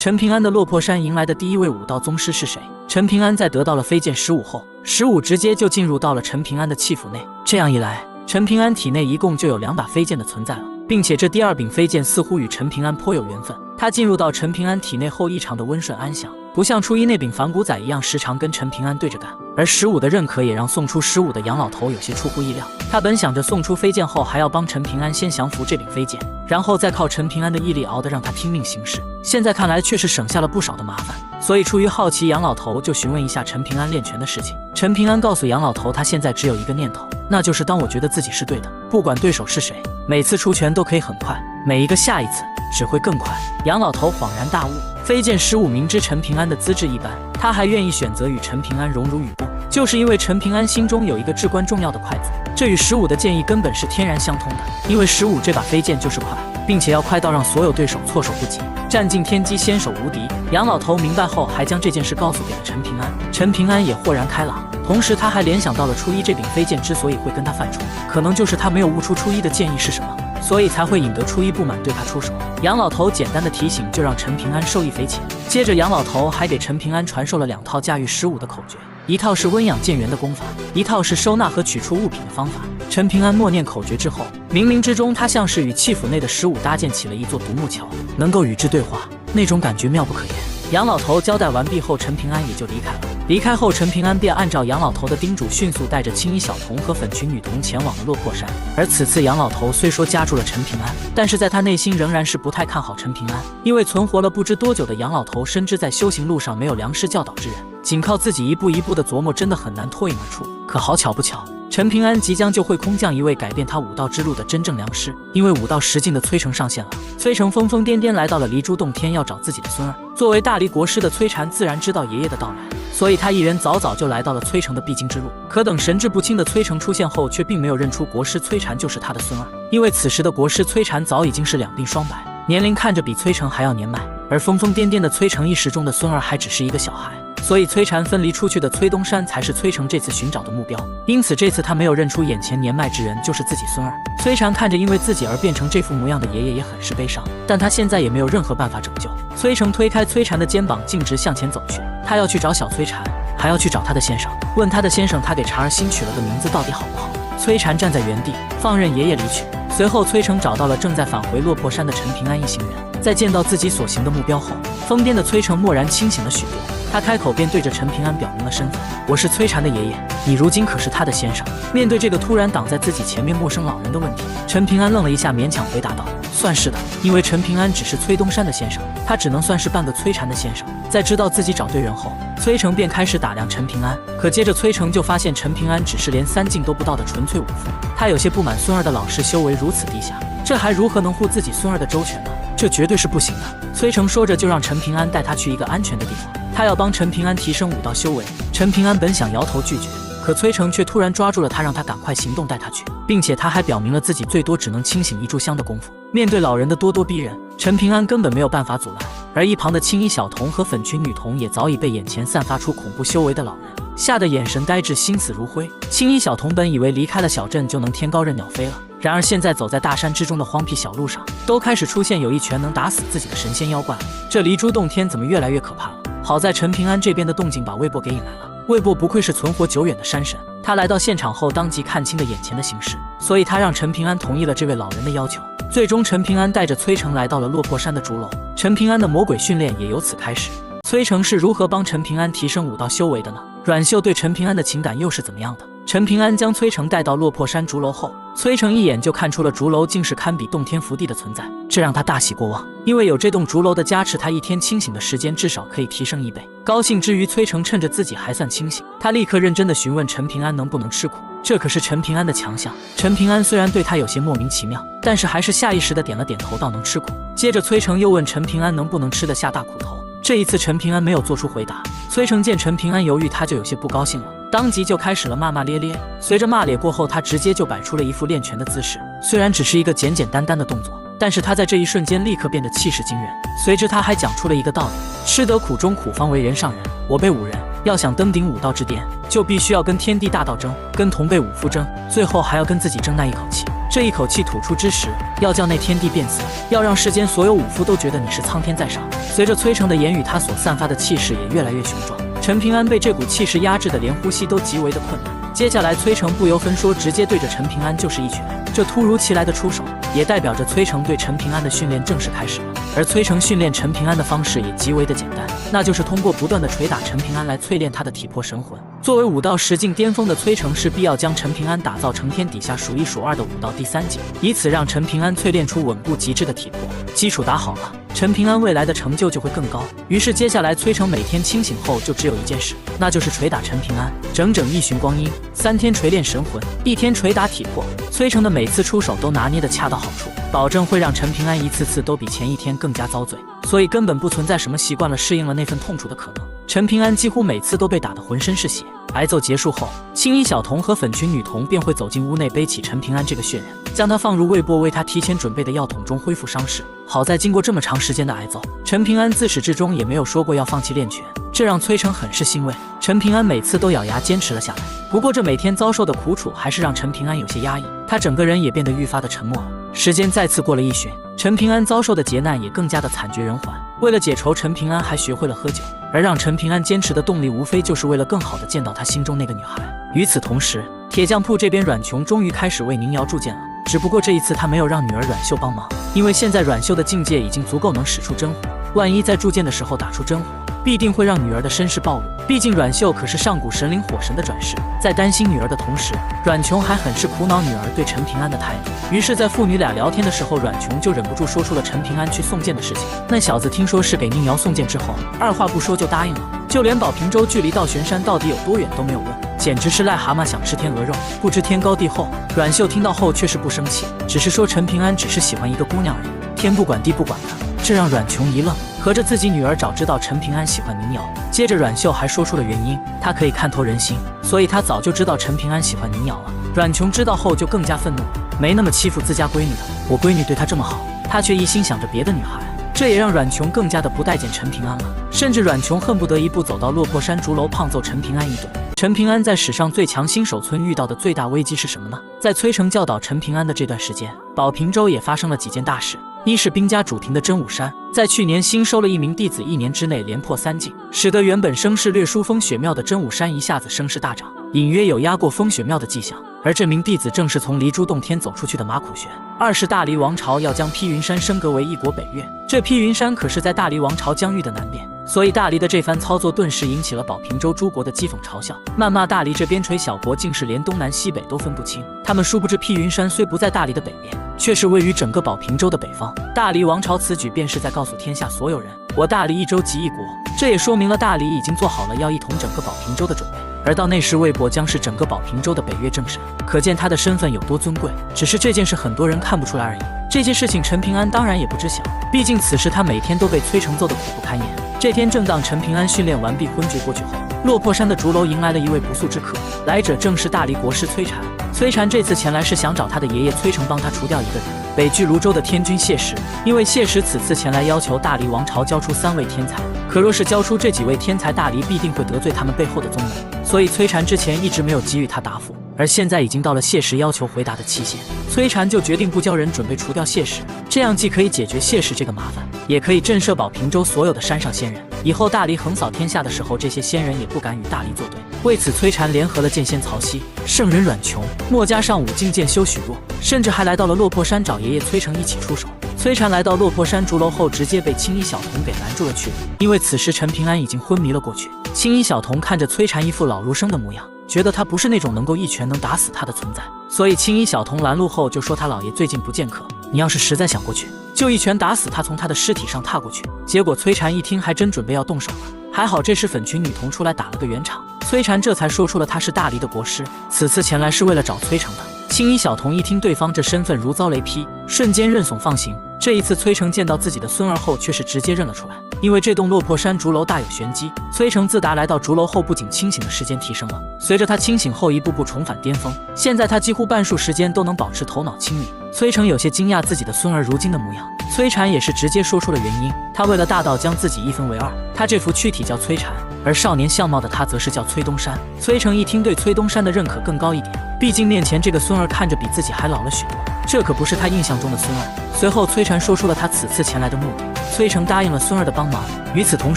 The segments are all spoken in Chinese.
陈平安的落魄山迎来的第一位武道宗师是谁？陈平安在得到了飞剑15后，15直接就进入到了陈平安的气府内。这样一来，陈平安体内一共就有2把飞剑的存在了，并且这第2柄飞剑似乎与陈平安颇有缘分。他进入到陈平安体内后异常的温顺安详，不像初一那柄反骨仔一样时常跟陈平安对着干。而15的认可也让送出15的杨老头有些出乎意料。他本想着送出飞剑后还要帮陈平安先降服这柄飞剑，然后再靠陈平安的毅力熬得让他听命行事。现在看来却是省下了不少的麻烦，所以出于好奇，杨老头就询问一下陈平安练拳的事情。陈平安告诉杨老头，他现在只有一个念头，那就是当我觉得自己是对的，不管对手是谁，每次出拳都可以很快，每一个下一次只会更快。杨老头恍然大悟，飞剑15明知陈平安的资质一般，他还愿意选择与陈平安荣辱与共，就是因为陈平安心中有一个至关重要的快字，这与15的建议根本是天然相通的。因为15这把飞剑就是快，并且要快到让所有对手措手不及，占尽天机，先手无敌。杨老头明白后，还将这件事告诉给了陈平安，陈平安也豁然开朗。同时他还联想到了初一这柄飞剑之所以会跟他犯冲，可能就是他没有悟出初一的建议是什么，所以才会引得初一不满对他出手。杨老头简单的提醒就让陈平安受益匪浅。接着杨老头还给陈平安传授了2套驾驭15的口诀，一套是温养剑元的功法，一套是收纳和取出物品的方法。陈平安默念口诀之后，冥冥之中他像是与气府内的15搭建起了一座独木桥，能够与之对话，那种感觉妙不可言。杨老头交代完毕后，陈平安也就离开了。离开后，陈平安便按照杨老头的叮嘱，迅速带着青衣小童和粉裙女童前往了落魄山。而此次杨老头虽说加住了陈平安，但是在他内心仍然是不太看好陈平安，因为存活了不知多久的杨老头深知在修行路上没有良师教导之人，仅靠自己一步一步的琢磨，真的很难脱颖而出。可好巧不巧，陈平安即将就会空降一位改变他武道之路的真正良师，因为武道10境的崔成上线了。崔成疯疯癫癫来到了离珠洞天，要找自己的孙儿。作为大离国师的崔禅自然知道爷爷的到来，所以他一人早早就来到了崔成的必经之路。可等神志不清的崔成出现后，却并没有认出国师崔禅就是他的孙儿，因为此时的国师崔禅早已经是两鬓霜白，年龄看着比崔成还要年迈，而疯疯癫癫的崔成意识中的孙儿还只是一个小孩。所以崔禅分离出去的崔东山才是崔成这次寻找的目标，因此这次他没有认出眼前年迈之人就是自己孙儿。崔禅看着因为自己而变成这副模样的爷爷也很是悲伤，但他现在也没有任何办法拯救。崔成推开崔禅的肩膀，径直向前走去，他要去找小崔禅，还要去找他的先生，问他的先生他给查儿新取了个名字到底好不好。崔禅站在原地放任爷爷离去。随后崔成找到了正在返回落魄山的陈平安一行人，在见到自己所行的目标后，疯癫的崔成蓦然清醒了许多。他开口便对着陈平安表明了身份，我是崔禅的爷爷，你如今可是他的先生。面对这个突然挡在自己前面陌生老人的问题，陈平安愣了一下，勉强回答道，算是的，因为陈平安只是崔东山的先生，他只能算是半个崔禅的先生。在知道自己找对人后，崔成便开始打量陈平安，可接着崔成就发现陈平安只是连3境都不到的纯粹武夫。他有些不满孙儿的老师修为如此低下，这还如何能护自己孙儿的周全呢？这绝对是不行的。崔成说着就让陈平安带他去一个安全的地方，他要帮陈平安提升武道修为。陈平安本想摇头拒绝，可崔成却突然抓住了他，让他赶快行动带他去，并且他还表明了自己最多只能清醒1炷香的功夫。面对老人的咄咄逼人，陈平安根本没有办法阻拦，而一旁的青衣小童和粉裙女童也早已被眼前散发出恐怖修为的老人吓得眼神呆滞，心死如灰。青衣小童本以为离开了小镇就能天高任鸟飞了，然而现在走在大山之中的荒僻小路上，都开始出现有一拳能打死自己的神仙妖怪了。这离珠洞天怎么越来越可怕了？好在陈平安这边的动静把魏波给引来了。魏波不愧是存活久远的山神，他来到现场后当即看清了眼前的形势，所以他让陈平安同意了这位老人的要求。最终陈平安带着崔成来到了落魄山的竹楼，陈平安的魔鬼训练也由此开始。崔成是如何帮陈平安提升武道修为的呢？阮秀对陈平安的情感又是怎么样的？陈平安将崔成带到落魄山竹楼后，崔成一眼就看出了竹楼竟是堪比洞天福地的存在，这让他大喜过望，因为有这栋竹楼的加持，他一天清醒的时间至少可以提升1倍。高兴之余，崔成趁着自己还算清醒，他立刻认真的询问陈平安能不能吃苦，这可是陈平安的强项。陈平安虽然对他有些莫名其妙，但是还是下意识的点了点头，道能吃苦。接着崔成又问陈平安能不能吃得下大苦头，这一次陈平安没有做出回答。崔成见陈平安犹豫，他就有些不高兴了，当即就开始了骂骂咧咧。随着骂咧过后，他直接就摆出了一副练拳的姿势，虽然只是一个简简单单的动作，但是他在这一瞬间立刻变得气势惊人。随之他还讲出了一个道理，吃得苦中苦方为人上人，我辈武人要想登顶武道之巅，就必须要跟天地大道争，跟同辈武夫争，最后还要跟自己争那一口气。这一口气吐出之时，要叫那天地变色，要让世间所有武夫都觉得你是苍天在上。随着崔成的言语，他所散发的气势也越来越雄壮。陈平安被这股气势压制的连呼吸都极为的困难。接下来崔成不由分说，直接对着陈平安就是一拳。这突如其来的出手，也代表着崔成对陈平安的训练正式开始了。而崔成训练陈平安的方式也极为的简单，那就是通过不断的捶打陈平安来淬炼他的体魄神魂。作为武道10境巅峰的崔成，势必要将陈平安打造成天底下数一数二的武道第3境，以此让陈平安淬炼出稳固极致的体魄。基础打好了，陈平安未来的成就就会更高。于是接下来崔成每天清醒后就只有一件事，那就是捶打陈平安。整整1旬光阴，3天锤炼神魂，1天捶打体魄。崔成的每次出手都拿捏得恰到好处，保证会让陈平安一次次都比前一天更加遭罪，所以根本不存在什么习惯了适应了那份痛楚的可能。陈平安几乎每次都被打得浑身是血。挨揍结束后，青衣小童和粉裙女童便会走进屋内，背起陈平安这个血人，将他放入魏波为他提前准备的药桶中恢复伤势。好在经过这么长时间的挨揍，陈平安自始至终也没有说过要放弃练拳，这让崔成很是欣慰。陈平安每次都咬牙坚持了下来，不过这每天遭受的苦楚还是让陈平安有些压抑，他整个人也变得愈发的沉默了。时间再次过了1旬，陈平安遭受的劫难也更加的惨绝人寰。为了解仇，陈平安还学会了喝酒，而让陈平安坚持的动力无非就是为了更好的见到他心中那个女孩。与此同时，铁匠铺这边阮琼终于开始为宁瑶铸剑了，只不过这一次他没有让女儿阮秀帮忙，因为现在阮秀的境界已经足够能使出真火，万一在铸剑的时候打出真火，必定会让女儿的身世暴露。毕竟阮秀可是上古神灵火神的转世，在担心女儿的同时，阮琼还很是苦恼女儿对陈平安的态度。于是在父女俩聊天的时候，阮琼就忍不住说出了陈平安去送剑的事情。那小子听说是给宁瑶送剑之后，二话不说就答应了，就连宝平洲距离到玄山到底有多远都没有问，简直是癞蛤蟆想吃天鹅肉，不知天高地厚。阮秀听到后却是不生气，只是说陈平安只是喜欢一个姑娘而已，天不管地不管的。这让阮琼一愣，合着自己女儿早知道陈平安喜欢宁瑶。接着阮秀还说出了原因，她可以看透人心，所以她早就知道陈平安喜欢宁瑶了。阮琼知道后就更加愤怒，没那么欺负自家闺女的，我闺女对她这么好，她却一心想着别的女孩，这也让阮琼更加的不待见陈平安了，甚至阮琼恨不得一步走到落魄山竹楼胖揍陈平安一顿。陈平安在史上最强新手村遇到的最大危机是什么呢？在崔成教导陈平安的这段时间，宝平洲也发生了几件大事。一是兵家主庭的真武山在去年新收了1名弟子，1年之内连破3境，使得原本声势略输风雪庙的真武山一下子声势大涨，隐约有压过风雪庙的迹象。而这名弟子正是从离珠洞天走出去的马苦玄。二是大黎王朝要将披云山升格为一国北岳，这披云山可是在大黎王朝疆域的南边，所以大黎的这番操作顿时引起了宝平洲诸国的讥讽嘲笑，谩骂大黎这边陲小国竟是连东南西北都分不清。他们殊不知披云山虽不在大黎的北边，却是位于整个宝平洲的北方。大黎王朝此举便是在告诉天下所有人，我大黎一州即一国，这也说明了大黎已经做好了要一统整个宝平洲的准备。而到那时，魏博将是整个宝平洲的北岳正神，可见他的身份有多尊贵。只是这件事很多人看不出来而已。这件事情陈平安当然也不知晓，毕竟此时他每天都被崔成揍得苦不堪言。这天正当陈平安训练完毕昏厥过去后，落魄山的竹楼迎来了一位不速之客，来者正是大黎国师崔禅。崔禅这次前来是想找他的爷爷崔成帮他除掉一个人，北距泸州的天君谢石。因为谢石此次前来要求大黎王朝交出3位天才，可若是交出这几位天才，大黎必定会得罪他们背后的宗门，所以崔禅之前一直没有给予他答复，而现在已经到了谢石要求回答的期限，崔禅就决定不交人，准备除掉谢石。这样既可以解决谢石这个麻烦，也可以震慑宝平洲所有的山上仙人，以后大黎横扫天下的时候，这些仙人也不敢与大黎作对。为此，崔禅联合了剑仙曹溪、圣人阮琼，莫加上5境剑修许若，甚至还来到了落魄山找爷爷崔成一起出手。崔禅来到落魄山竹楼后，直接被青衣小童给拦住了去路，因为此时陈平安已经昏迷了过去。青衣小童看着崔禅一副老如生的模样，觉得他不是那种能够一拳能打死他的存在，所以青衣小童拦路后就说他老爷最近不见客，你要是实在想过去，就一拳打死他，从他的尸体上踏过去。结果崔禅一听还真准备要动手了，还好这时粉裙女童出来打了个圆场，崔禅这才说出了他是大黎的国师，此次前来是为了找崔成的。青衣小童一听对方这身份如遭雷劈，瞬间认怂放行。这一次崔成见到自己的孙儿后，却是直接认了出来，因为这栋落魄山竹楼大有玄机。崔成自打来到竹楼后，不仅清醒的时间提升了，随着他清醒后一步步重返巅峰，现在他几乎半数时间都能保持头脑清明。崔成有些惊讶自己的孙儿如今的模样，崔禅也是直接说出了原因，他为了大道将自己一分为二，他这副躯体叫崔禅，而少年相貌的他则是叫崔东山。崔成一听对崔东山的认可更高一点，毕竟面前这个孙儿看着比自己还老了许多，这可不是他印象中的孙儿。随后崔禅说出了他此次前来的目的，崔成答应了孙儿的帮忙。与此同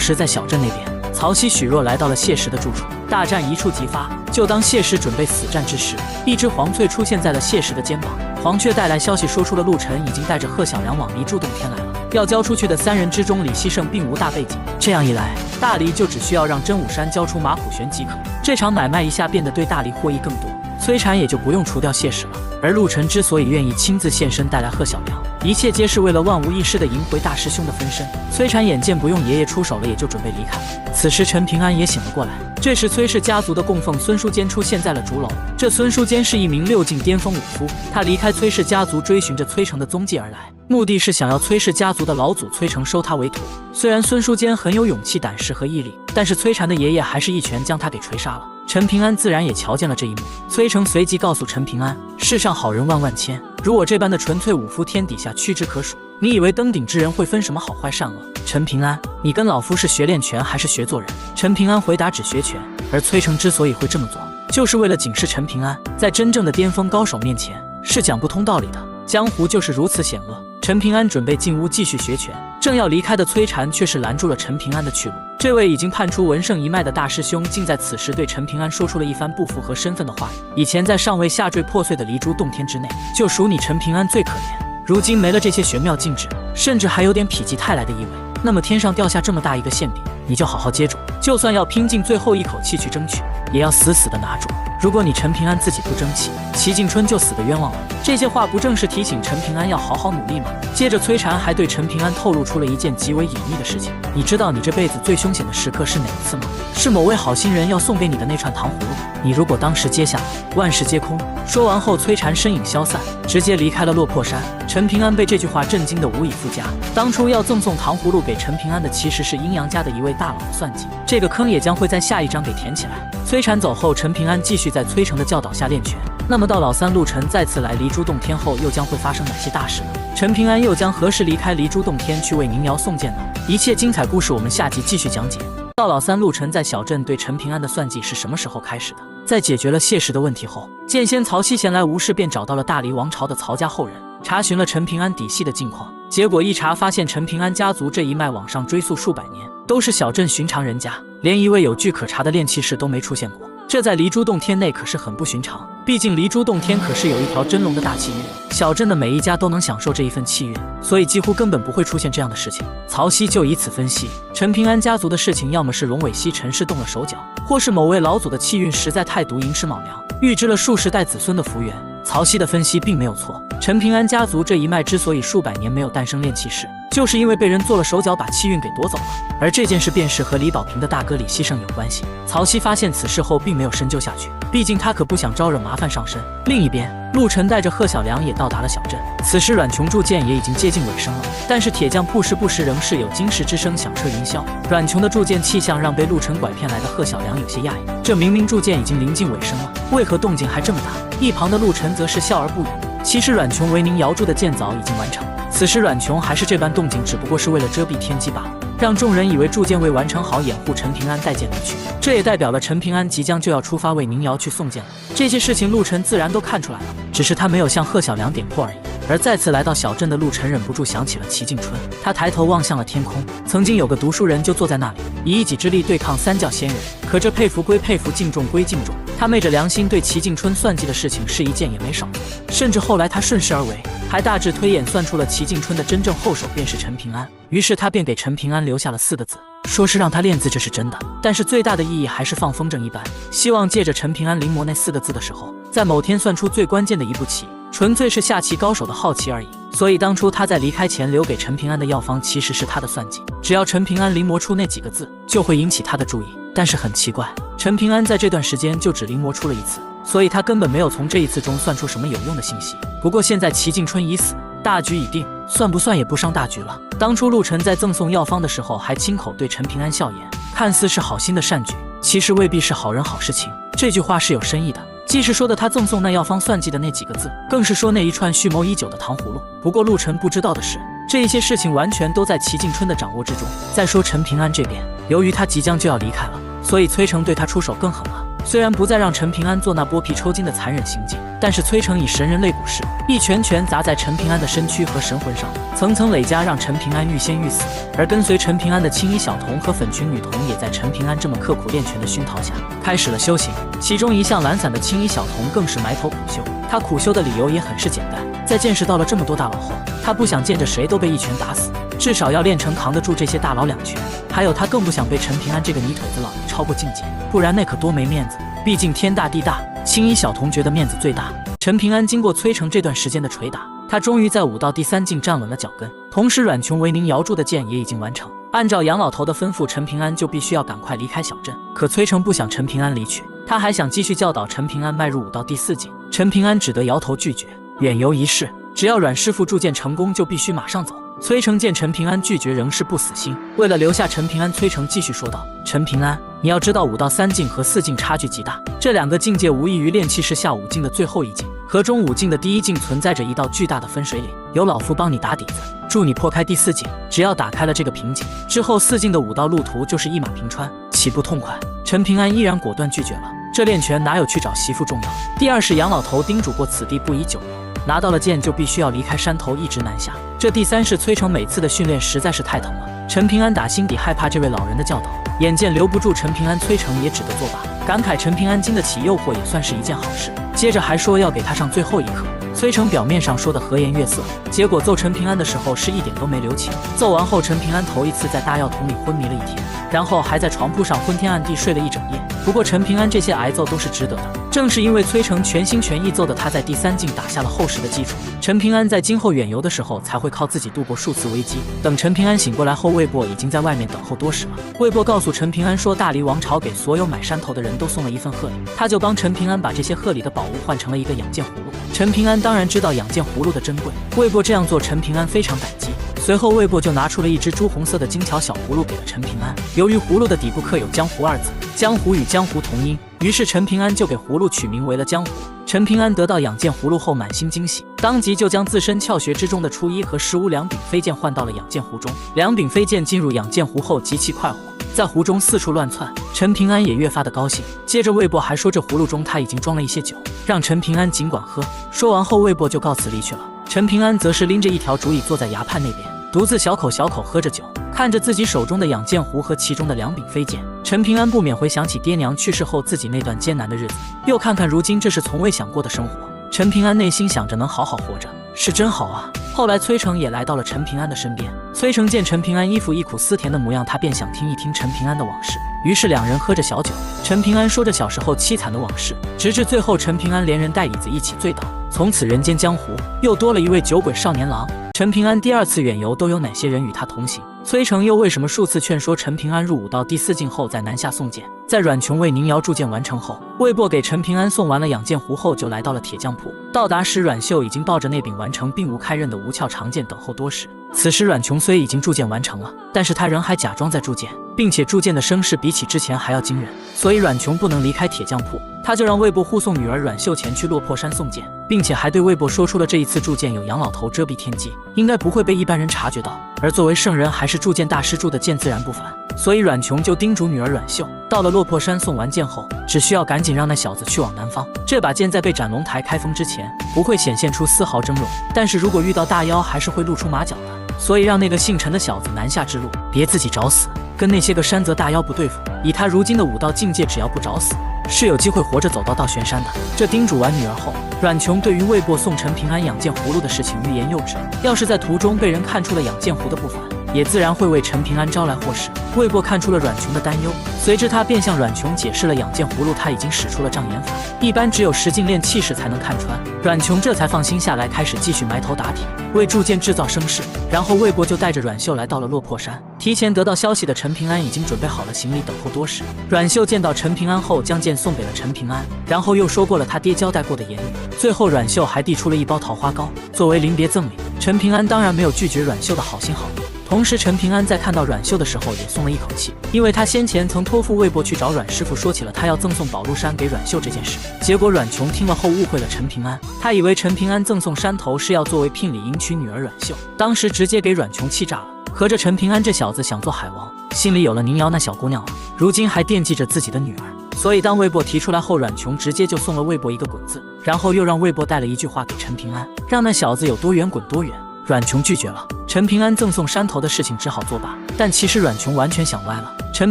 时，在小镇那边，曹曦、许若来到了谢石的住处，大战一触即发。就当谢石准备死战之时，一只黄翠出现在了谢石的肩膀。黄雀带来消息，说出了陆晨已经带着贺小良往离珠洞天来了。要交出去的3人之中，李希胜并无大背景，这样一来，大黎就只需要让真武山交出马虎玄即可。这场买卖一下变得对大黎获益更多，崔禅也就不用除掉谢石了。而陆晨之所以愿意亲自现身带来贺小良，一切皆是为了万无一失的赢回大师兄的分身。崔禅眼见不用爷爷出手了，也就准备离开了。此时陈平安也醒了过来，这时崔氏家族的供奉孙书坚出现在了竹楼。这孙书坚是一名6境巅峰武夫，他离开崔氏家族，追寻着崔成的踪迹而来，目的是想要崔氏家族的老祖崔成收他为徒。虽然孙书坚很有勇气、胆识和毅力，但是崔禅的爷爷还是一拳将他给锤杀了。陈平安自然也瞧见了这一幕，崔成随即告诉陈平安，世上好人万万千，如我这般的纯粹武夫，天底下屈指可数。你以为登顶之人会分什么好坏善恶？陈平安，你跟老夫是学练拳还是学做人？陈平安回答，只学拳。而崔成之所以会这么做，就是为了警示陈平安，在真正的巅峰高手面前是讲不通道理的，江湖就是如此险恶。陈平安准备进屋继续学拳，正要离开的崔禅却是拦住了陈平安的去路。这位已经判出文圣一脉的大师兄，竟在此时对陈平安说出了一番不符合身份的话语。以前在尚未下坠破碎的离珠洞天之内，就属你陈平安最可怜，如今没了这些玄妙禁制，甚至还有点否极泰来的意味，那么天上掉下这么大一个馅饼，你就好好接住，就算要拼尽最后一口气去争取，也要死死的拿住。如果你陈平安自己不争气，齐敬春就死得冤枉了。这些话不正是提醒陈平安要好好努力吗？接着崔禅还对陈平安透露出了一件极为隐秘的事情，你知道你这辈子最凶险的时刻是哪一次吗？是某位好心人要送给你的那串糖葫芦，你如果当时接下来，万事皆空。说完后，崔禅身影消散，直接离开了落魄山。陈平安被这句话震惊得无以复加。当初要赠送糖葫芦给陈平安的，其实是阴阳家的一位大佬的算计，这个坑也将会在下一章给填起来。崔禅走后，陈平安继续在崔成的教导下练拳。那么到老三陆晨再次来离珠洞天后，又将会发生哪些大事呢？陈平安又将何时离开离珠洞天去为宁瑶送剑呢？一切精彩故事我们下集继续讲解。到老三陆晨在小镇对陈平安的算计是什么时候开始的？在解决了谢氏的问题后，剑仙曹曦闲来无事便找到了大黎王朝的曹家后人，查询了陈平安底细的近况。结果一查发现，陈平安家族这一脉往上追溯数百年，都是小镇寻常人家，连一位有据可查的炼气士都没出现过。这在离珠洞天内可是很不寻常，毕竟离珠洞天可是有一条真龙的大气运，小镇的每一家都能享受这一份气运，所以几乎根本不会出现这样的事情。曹曦就以此分析，陈平安家族的事情要么是龙尾溪陈氏动了手脚，或是某位老祖的气运实在太毒，寅吃卯粮，预知了数十代子孙的福源。曹曦的分析并没有错，陈平安家族这一脉之所以数百年没有诞生炼气士，就是因为被人做了手脚，把气运给夺走了。而这件事便是和李保平的大哥李希胜有关系。曹曦发现此事后并没有深究下去，毕竟他可不想招惹麻烦上身。另一边，陆晨带着贺小良也到达了小镇，此时阮琼铸剑也已经接近尾声了，但是铁匠铺时不时仍是有金石之声响彻云霄。阮琼的铸剑气象让被陆晨拐骗来的贺小良有些讶异，这明明铸剑已经临近尾声了，为何动静还这么大？一旁的陆晨则是笑而不语。其实阮琼为宁瑶铸的剑早已经完成，此时阮琼还是这般动静，只不过是为了遮蔽天机罢了，让众人以为铸剑未完成好，掩护陈平安带剑离去。这也代表了陈平安即将就要出发为宁瑶去送剑了。这些事情陆晨自然都看出来了，只是他没有向贺小良点破而已。而再次来到小镇的陆晨忍不住想起了齐敬春，他抬头望向了天空，曾经有个读书人就坐在那里，以一己之力对抗三教仙人。可这佩服归佩服，敬重归敬重，他昧着良心对齐敬春算计的事情是一件也没少做。甚至后来他顺势而为，还大致推演算出了齐敬春的真正后手便是陈平安。于是他便给陈平安留下了4个字，说是让他练字，这是真的，但是最大的意义还是放风筝一般，希望借着陈平安临摹那4个字的时候，在某天算出最关键的一步棋，纯粹是下棋高手的好奇而已。所以当初他在离开前留给陈平安的药方其实是他的算计，只要陈平安临摹出那几个字，就会引起他的注意。但是很奇怪，陈平安在这段时间就只临摹出了1次，所以他根本没有从这1次中算出什么有用的信息。不过现在齐敬春已死，大局已定，算不算也不伤大局了。当初陆晨在赠送药方的时候还亲口对陈平安笑言，看似是好心的善举，其实未必是好人好事情。这句话是有深意的，既是说的他赠送那药方算计的那几个字，更是说那一串蓄谋已久的糖葫芦。不过陆晨不知道的是，这一些事情完全都在齐敬春的掌握之中。再说陈平安这边，由于他即将就要离开了，所以崔成对他出手更狠了。虽然不再让陈平安做那剥皮抽筋的残忍行径，但是崔成以神人肋骨式一拳拳砸在陈平安的身躯和神魂上，层层累加，让陈平安欲仙欲死。而跟随陈平安的青衣小童和粉裙女童也在陈平安这么刻苦练拳的熏陶下，开始了修行。其中一向懒散的青衣小童更是埋头苦修。他苦修的理由也很是简单，在见识到了这么多大佬后，他不想见着谁都被一拳打死，至少要练成扛得住这些大佬2拳。还有他更不想被陈平安这个泥腿子佬超过境界，不然那可多没面子。毕竟天大地大，青衣小童觉得面子最大。陈平安经过崔成这段时间的捶打，他终于在武道第3境站稳了脚跟，同时阮琼为您摇住的剑也已经完成。按照杨老头的吩咐，陈平安就必须要赶快离开小镇。可崔成不想陈平安离去，他还想继续教导陈平安迈入武道第4境。陈平安只得摇头拒绝。远游一事，只要阮师傅铸剑成功，就必须马上走。崔成见陈平安拒绝，仍是不死心。为了留下陈平安，崔成继续说道：“陈平安，你要知道武道3境和4境差距极大，这2个境界无异于炼气士下5境的最后一境，和中5境的第1境存在着一道巨大的分水岭。有老夫帮你打底子，助你破开第4境。只要打开了这个瓶颈，之后4境的武道路途就是一马平川，岂不痛快？”陈平安依然果断拒绝了。这练拳哪有去找媳妇重要？第二是杨老头叮嘱过此地不宜久留，拿到了剑就必须要离开山头，一直南下。这第三是崔成每次的训练实在是太疼了，陈平安打心底害怕这位老人的教导，眼见留不住陈平安，崔成也只得作罢。感慨陈平安经得起诱惑也算是一件好事。接着还说要给他上最后一课。崔成表面上说的和颜悦色，结果揍陈平安的时候是一点都没留情。揍完后，陈平安头一次在大药桶里昏迷了1天，然后还在床铺上昏天暗地睡了1整夜。不过陈平安这些挨揍都是值得的，正是因为崔成全心全意揍的他，在第3境打下了厚实的基础。陈平安在今后远游的时候才会靠自己度过数次危机。等陈平安醒过来后，魏博已经在外面等候多时了。魏博告诉陈平安说，大黎王朝给所有买山头的人都送了1份贺礼，他就帮陈平安把这些贺礼的宝物换成了一个养剑葫芦。陈平安当然知道养剑葫芦的珍贵，魏博这样做，陈平安非常感激。随后魏博就拿出了一只朱红色的精巧小葫芦给了陈平安，由于葫芦的底部刻有江湖2字，江湖与江湖同音，于是陈平安就给葫芦取名为了江湖。陈平安得到养剑葫芦后满心惊喜，当即就将自身窍穴之中的初一和15两柄飞剑换到了养剑壶中。2柄飞剑进入养剑壶后极其快活，在壶中四处乱窜，陈平安也越发的高兴。接着魏博还说，这葫芦中他已经装了一些酒，让陈平安尽管喝。说完后，魏博就告辞离去了。陈平安则是拎着一条竹椅坐在崖畔那边，独自小口小口喝着酒，看着自己手中的养剑壶和其中的2柄飞剑。陈平安不免回想起爹娘去世后自己那段艰难的日子，又看看如今这是从未想过的生活。陈平安内心想着，能好好活着是真好啊。后来崔成也来到了陈平安的身边，崔成见陈平安一副忆苦思甜的模样，他便想听一听陈平安的往事。于是2人喝着小酒，陈平安说着小时候凄惨的往事，直至最后陈平安连人带椅子一起醉倒。从此人间江湖又多了一位酒鬼少年郎。陈平安第2次远游都有哪些人与他同行？崔成又为什么数次劝说陈平安入武到第4境后再南下送剑？在阮琼为宁瑶铸剑完成后，魏博给陈平安送完了养剑壶后，就来到了铁匠铺。到达时，阮秀已经抱着那柄完成并无开刃的无鞘长剑等候多时。此时阮琼虽已经铸剑完成了，但是他仍还假装在铸剑，并且铸剑的声势比起之前还要惊人，所以阮琼不能离开铁匠铺，他就让魏博护送女儿阮秀前去落魄山送剑，并且还对魏博说出了这一次铸剑有杨老头遮蔽天机，应该不会被一般人察觉到，而作为圣人还是铸剑大师铸的剑自然不凡。所以阮琼就叮嘱女儿阮秀，到了落魄山送完剑后，只需要赶紧让那小子去往南方，这把剑在被斩龙台开封之前不会显现出丝毫峥嵘，但是如果遇到大妖还是会露出马脚的，所以让那个姓陈的小子南下之路别自己找死，跟那些个山泽大妖不对付。以他如今的武道境界，只要不找死，是有机会活着走到玄山的。这叮嘱完女儿后，阮琼对于魏博送陈平安养剑葫芦的事情欲言又止，要是在途中被人看出了养剑壶的不凡，也自然会为陈平安招来祸事。魏博看出了阮琼的担忧，随之他便向阮琼解释了养剑葫芦他已经使出了障眼法，一般只有10境炼气士才能看穿。阮琼这才放心下来，开始继续埋头打铁，为铸剑制造声势。然后魏博就带着阮秀来到了落魄山。提前得到消息的陈平安已经准备好了行李，等候多时。阮秀见到陈平安后，将剑送给了陈平安，然后又说过了他爹交代过的言语。最后阮秀还递出了一包桃花糕作为临别赠礼。陈平安当然没有拒绝阮秀的好心好意。同时陈平安在看到阮秀的时候也松了一口气，因为他先前曾托付魏博去找阮师傅，说起了他要赠送宝路山给阮秀这件事。结果阮琼听了后误会了陈平安，他以为陈平安赠送山头是要作为聘礼迎娶女儿阮秀，当时直接给阮琼气炸了。合着陈平安这小子想做海王，心里有了宁瑶那小姑娘了，如今还惦记着自己的女儿。所以当魏博提出来后，阮琼直接就送了魏博一个滚字，然后又让魏博带了一句话给陈平安，让那小子有多远滚多远。阮琼拒绝了，陈平安赠送山头的事情只好作罢。但其实阮琼完全想歪了，陈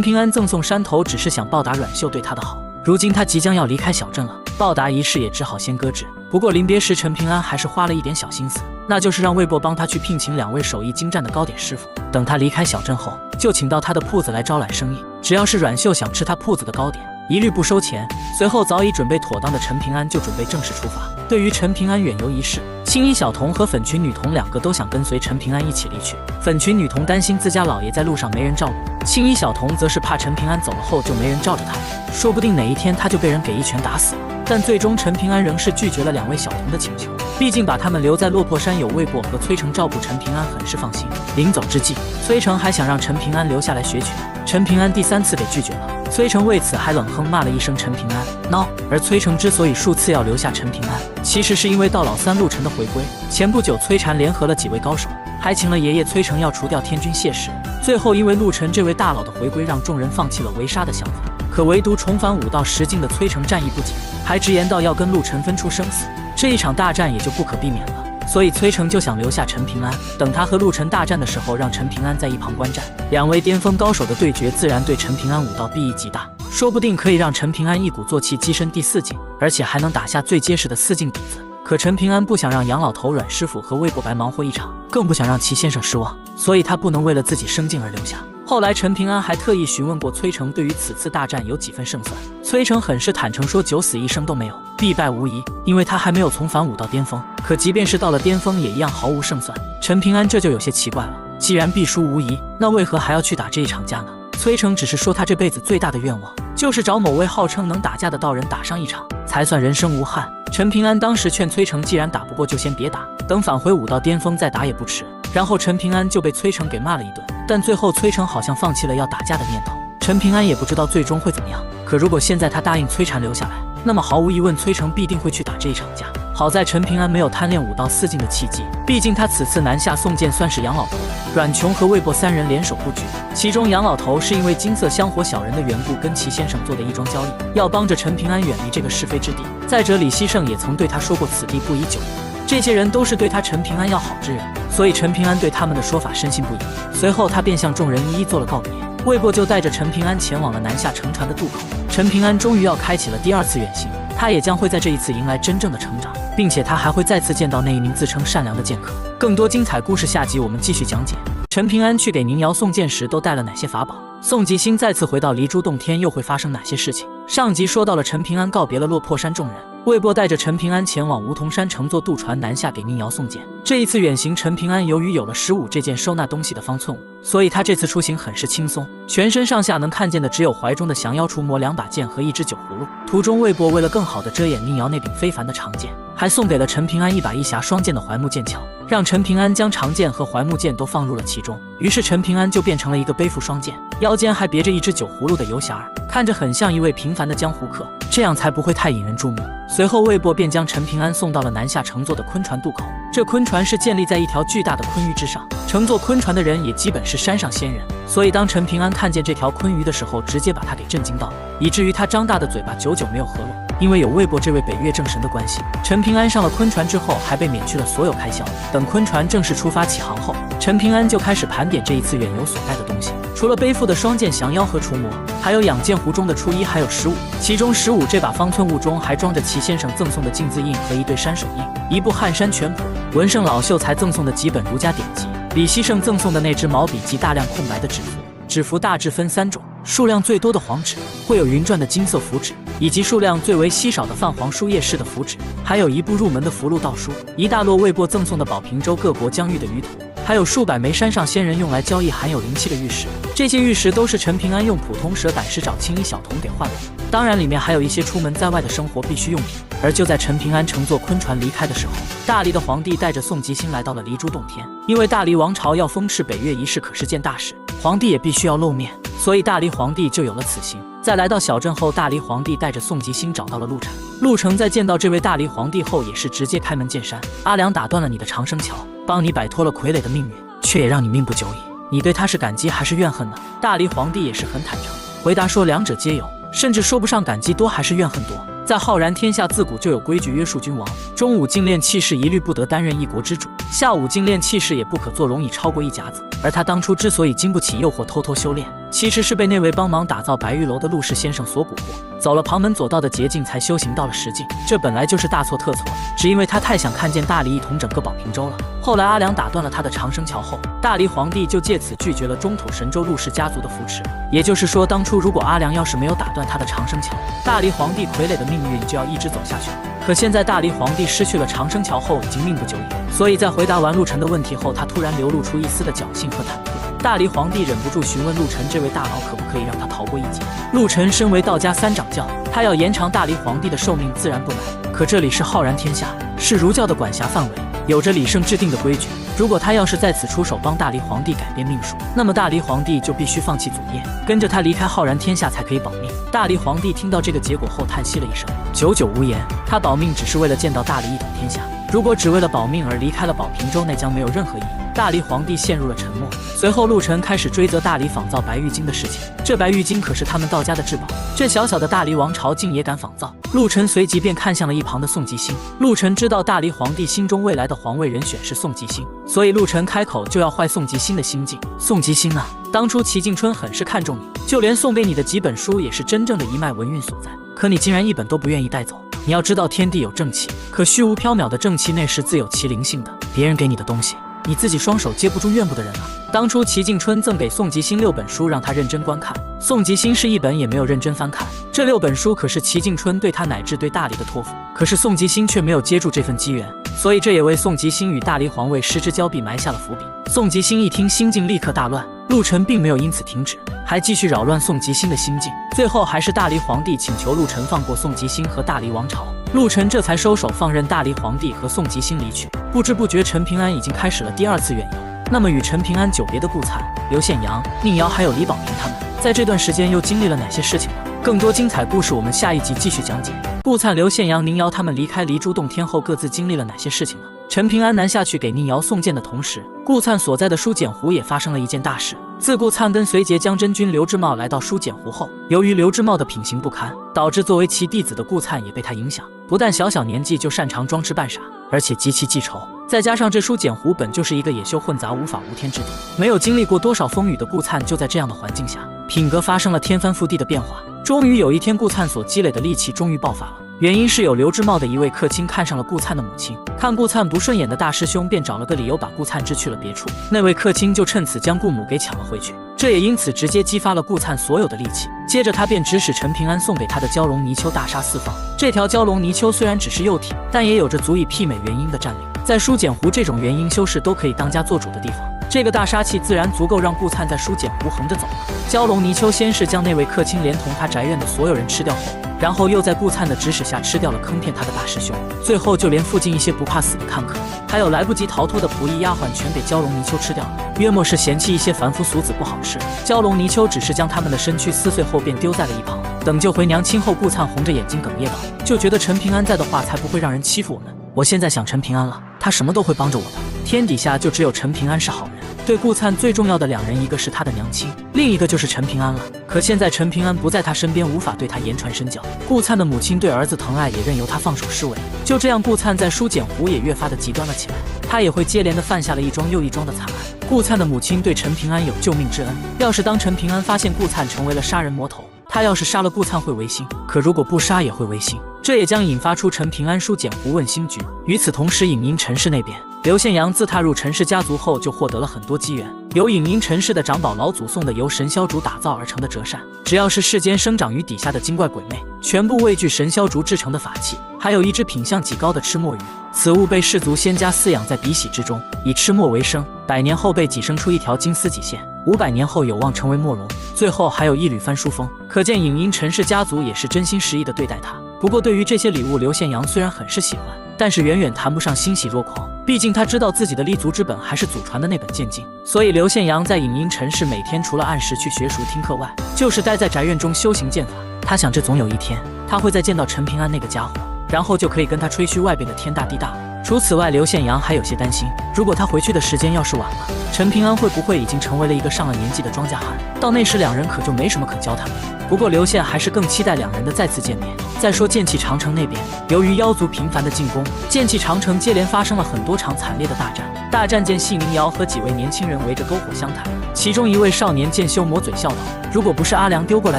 平安赠送山头只是想报答阮秀对他的好，如今他即将要离开小镇了，报答仪式也只好先搁置。不过临别时，陈平安还是花了一点小心思，那就是让魏博帮他去聘请2位手艺精湛的糕点师傅，等他离开小镇后，就请到他的铺子来招揽生意。只要是阮秀想吃他铺子的糕点，一律不收钱。随后早已准备妥当的陈平安就准备正式出发。对于陈平安远游一事，青衣小童和粉裙女童2个都想跟随陈平安一起离去。粉裙女童担心自家老爷在路上没人照顾，青衣小童则是怕陈平安走了后就没人罩着他，说不定哪一天他就被人给一拳打死了。但最终陈平安仍是拒绝了2位小童的请求，毕竟把他们留在落魄山有魏博和崔成照顾陈平安很是放心。临走之际，崔成还想让陈平安留下来学拳，陈平安第3次给拒绝了。崔成为此还冷哼骂了一声陈平安孬。而崔成之所以数次要留下陈平安，其实是因为到老3陆晨的回归。前不久崔禅联合了几位高手，还请了爷爷崔成要除掉天军谢氏。最后因为陆晨这位大佬的回归，让众人放弃了围杀的想法，可唯独重返武道10境的崔成战意不减，还直言道要跟陆晨分出生死，这一场大战也就不可避免了。所以崔成就想留下陈平安，等他和陆晨大战的时候，让陈平安在一旁观战。2位巅峰高手的对决自然对陈平安武道裨益极大，说不定可以让陈平安一鼓作气跻身第4境，而且还能打下最结实的4境底子。可陈平安不想让杨老头、阮师傅和魏博白忙活一场，更不想让齐先生失望，所以他不能为了自己生境而留下。后来陈平安还特意询问过崔成对于此次大战有几分胜算，崔成很是坦诚说9死1生都没有，必败无疑，因为他还没有重返武道巅峰。可即便是到了巅峰也一样毫无胜算。陈平安这就有些奇怪了，既然必输无疑，那为何还要去打这一场架呢？崔成只是说他这辈子最大的愿望就是找某位号称能打架的道人打上一场，才算人生无憾。陈平安当时劝崔成既然打不过就先别打，等返回武道巅峰再打也不迟。然后陈平安就被崔成给骂了一顿，但最后崔成好像放弃了要打架的念头。陈平安也不知道最终会怎么样，可如果现在他答应崔禅留下来，那么毫无疑问崔成必定会去打这一场架。好在陈平安没有贪恋武道4境的契机，毕竟他此次南下送剑算是杨老头、阮琼和魏博3人联手布局，其中杨老头是因为金色香火小人的缘故跟齐先生做的一桩交易，要帮着陈平安远离这个是非之地。再者李希胜也曾对他说过此地不宜久留，这些人都是对他陈平安要好之人，所以陈平安对他们的说法深信不疑。随后他便向众人一一做了告别，魏博就带着陈平安前往了南下乘船的渡口。陈平安终于要开启了第2次远行，他也将会在这一次迎来真正的成长，并且他还会再次见到那一名自称善良的剑客。更多精彩故事下集我们继续讲解。陈平安去给宁瑶送剑时都带了哪些法宝？宋吉星再次回到离珠洞天又会发生哪些事情？上集说到了陈平安告别了落魄山众人，魏博带着陈平安前往梧桐山乘坐渡船南下给宁瑶送剑。这一次远行，陈平安由于有了15这件收纳东西的方寸物，所以他这次出行很是轻松，全身上下能看见的只有怀中的降妖除魔2把剑和1只酒葫芦。途中魏博为了更好的遮掩宁瑶那柄非凡的长剑，还送给了陈平安一把1匣双剑的怀木剑鞘，让陈平安将长剑和怀木剑都放入了其中。于是陈平安就变成了一个背负双剑，腰间还别着1只酒葫芦的游侠儿，看着很像一位平凡的江湖客，这样才不会太引人注目。随后魏博便将陈平安送到了南下乘坐的昆船渡口，这昆船是建立在一条巨大的鲲鱼之上，乘坐昆船的人也基本是山上仙人，所以当陈平安看见这条鲲鱼的时候，直接把他给震惊到了，以至于他张大的嘴巴久久没有合拢。因为有魏博这位北岳正神的关系，陈平安上了昆船之后还被免去了所有开销。等昆船正式出发起航后，陈平安就开始盘点这一次远游所带的东西，除了背负的双剑降妖和除魔，还有养剑壶中的初1还有15，其中15这把方寸物中还装着齐先生赠送的镜字印和1对山手印，1部汉山全谱，文胜老秀才赠送的几本儒家典籍，李希胜赠送的那支毛笔及大量空白的纸符。纸符大致分3种，数量最多的黄纸会有云篆的金色符纸，以及数量最为稀少的泛黄书页式的符纸，还有1部入门的符箓道书，一大摞魏博赠送的保平州各国疆域的舆图，还有数百枚山上仙人用来交易含有灵气的玉石。这些玉石都是陈平安用普通蛇胆石找青衣小童给换来的，当然里面还有一些出门在外的生活必需用品。而就在陈平安乘坐昆船离开的时候，大黎的皇帝带着宋吉星来到了离珠洞天，因为大黎王朝要封敕北岳一事可是件大事，皇帝也必须要露面，所以大黎皇帝就有了此行。在来到小镇后，大黎皇帝带着宋吉星找到了陆晨。陆程在见到这位大黎皇帝后，也是直接开门见山：阿良打断了你的长生桥，帮你摆脱了傀儡的命运，却也让你命不久矣，你对他是感激还是怨恨呢？大黎皇帝也是很坦诚，回答说两者皆有。甚至说不上感激多还是怨恨多。在浩然天下自古就有规矩约束君王，中午禁炼器士一律不得担任一国之主，下午禁炼器士也不可坐容以超过1甲子。而他当初之所以经不起诱惑偷偷修炼，其实是被那位帮忙打造白玉楼的陆氏先生所蛊惑，走了旁门左道的捷径才修行到了实境。这本来就是大错特错，只因为他太想看见大理一统整个宝瓶州了。后来阿良打断了他的长生桥后，大理皇帝就借此拒绝了中土神州陆氏家族的扶持。也就是说，当初如果阿良要是没有打断他的长生桥，大理皇帝傀儡的命运就要一直走下去了。可现在大理皇帝失去了长生桥后，已经命不久矣。所以在回答完陆晨的问题后，他突然流露出一丝的侥幸和忐忑。大理皇帝忍不住询问陆晨这位大佬可不可以让他逃过一劫。陆晨身为道家三掌教，他要延长大理皇帝的寿命自然不难，可这里是浩然天下，是儒教的管辖范围，有着李胜制定的规矩。如果他要是在此出手帮大理皇帝改变命数，那么大理皇帝就必须放弃祖业，跟着他离开浩然天下才可以保命。大理皇帝听到这个结果后叹息了一声，久久无言。他保命只是为了见到大理一统天下，如果只为了保命而离开了宝瓶州，那将没有任何意义。大理皇帝陷入了沉默。随后陆晨开始追责大理仿造白玉京的事情，这白玉京可是他们道家的至宝，这小小的大理王朝竟也敢仿造。陆晨随即便看向了一旁的宋吉星。陆晨知道大理皇帝心中未来的皇位人选是宋吉星，所以陆晨开口就要坏宋吉星的心境。宋吉星啊，当初齐敬春很是看重你，就连送给你的几本书也是真正的一脉文运所在，可你竟然一本都不愿意带走。你要知道天地有正气，可虚无缥缈的正气那是自有其灵性的，别人给你的东西，你自己双手接不住怨不得人啊。当初齐敬春赠给宋吉星6本书让他认真观看，宋吉星是一本也没有认真翻看。这6本书可是齐敬春对他乃至对大理的托付，可是宋吉星却没有接住这份机缘，所以这也为宋吉星与大理皇位失之交臂埋下了伏笔。宋吉星一听，心境立刻大乱。陆晨并没有因此停止，还继续扰乱宋吉星的心境。最后还是大理皇帝请求陆晨放过宋吉星和大理王朝，陆晨这才收手放任大理皇帝和宋吉星离去。不知不觉陈平安已经开始了第2次远游。那么与陈平安久别的顾灿、刘宪阳、宁瑶还有李宝平他们，在这段时间又经历了哪些事情呢？更多精彩故事我们下一集继续讲解。顾灿、刘宪阳、宁瑶他们离开离珠洞天后各自经历了哪些事情呢？陈平安南下去给宁瑶送剑的同时，顾灿所在的书简湖也发生了一件大事。自顾灿跟随节将真君刘之茂来到书简湖后，由于刘之茂的品行不堪，导致作为其弟子的顾灿也被他影响，不但小小年纪就擅长装痴扮傻，而且极其记仇。再加上这书简湖本就是一个野修混杂、无法无天之地，没有经历过多少风雨的顾灿就在这样的环境下，品格发生了天翻覆地的变化。终于有一天，顾灿所积累的戾气终于爆发了。原因是有刘之茂的一位客卿看上了顾灿的母亲，看顾灿不顺眼的大师兄便找了个理由把顾灿支去了别处，那位客卿就趁此将顾母给抢了回去，这也因此直接激发了顾灿所有的戾气。接着他便指使陈平安送给他的蛟龙泥鳅大杀四方。这条蛟龙泥鳅虽然只是幼体，但也有着足以媲美元婴的战力，在书简湖这种元婴修士都可以当家做主的地方，这个大杀器自然足够让顾灿在书简湖横着走了。蛟龙泥鳅先是将那位客卿连同他宅院的所有人吃掉后，然后又在顾灿的指使下吃掉了坑骗他的大师兄，最后就连附近一些不怕死的看客，还有来不及逃脱的仆役丫鬟全给蛟龙泥鳅吃掉了。约莫是嫌弃一些凡夫俗子不好吃，蛟龙泥鳅只是将他们的身躯撕碎后便丢在了一旁。等救回娘亲后，顾灿红着眼睛哽咽道：“就觉得陈平安在的话，才不会让人欺负我们。我现在想陈平安了，他什么都会帮着我的。天底下就只有陈平安是好人。”对顾灿最重要的2人，一个是他的娘亲，另一个就是陈平安了。可现在陈平安不在他身边，无法对他言传身教。顾灿的母亲对儿子疼爱，也任由他放手施为。就这样，顾灿在书简湖也越发的极端了起来，他也会接连的犯下了一桩又一桩的惨案。顾灿的母亲对陈平安有救命之恩，要是当陈平安发现顾灿成为了杀人魔头，他要是杀了顾灿会违心，可如果不杀也会违心，这也将引发出陈平安书简湖问心局。与此同时，影音陈氏那边，刘宪阳自踏入陈氏家族后就获得了很多机缘，有影音陈氏的长宝老祖送的由神霄竹打造而成的折扇，只要是世间生长于底下的精怪鬼魅，全部畏惧神霄竹制成的法器，还有一只品相极高的赤墨鱼，此物被氏族仙家饲养在鼻息之中，以赤墨为生，100年后被挤生出一条金丝脊线，500年后有望成为墨龙，最后还有一缕翻书风，可见影音陈氏家族也是真心实意的对待他。不过对于这些礼物，刘宪阳虽然很是喜欢，但是远远谈不上欣喜若狂，毕竟他知道自己的立足之本还是祖传的那本剑经，所以刘宪阳在影音陈氏每天除了按时去学塾听课外，就是待在宅院中修行剑法。他想这总有一天他会再见到陈平安那个家伙，然后就可以跟他吹嘘外边的天大地大了。除此外，刘宪阳还有些担心，如果他回去的时间要是晚了，陈平安会不会已经成为了一个上了年纪的庄稼汉？到那时两人可就没什么可交谈了。不过刘宪还是更期待两人的再次见面。再说剑气长城那边，由于妖族频繁的进攻，剑气长城接连发生了很多场惨烈的大战。大战间，细明瑶和几位年轻人围着篝火相谈，其中一位少年剑修魔嘴笑道：“如果不是阿良丢过来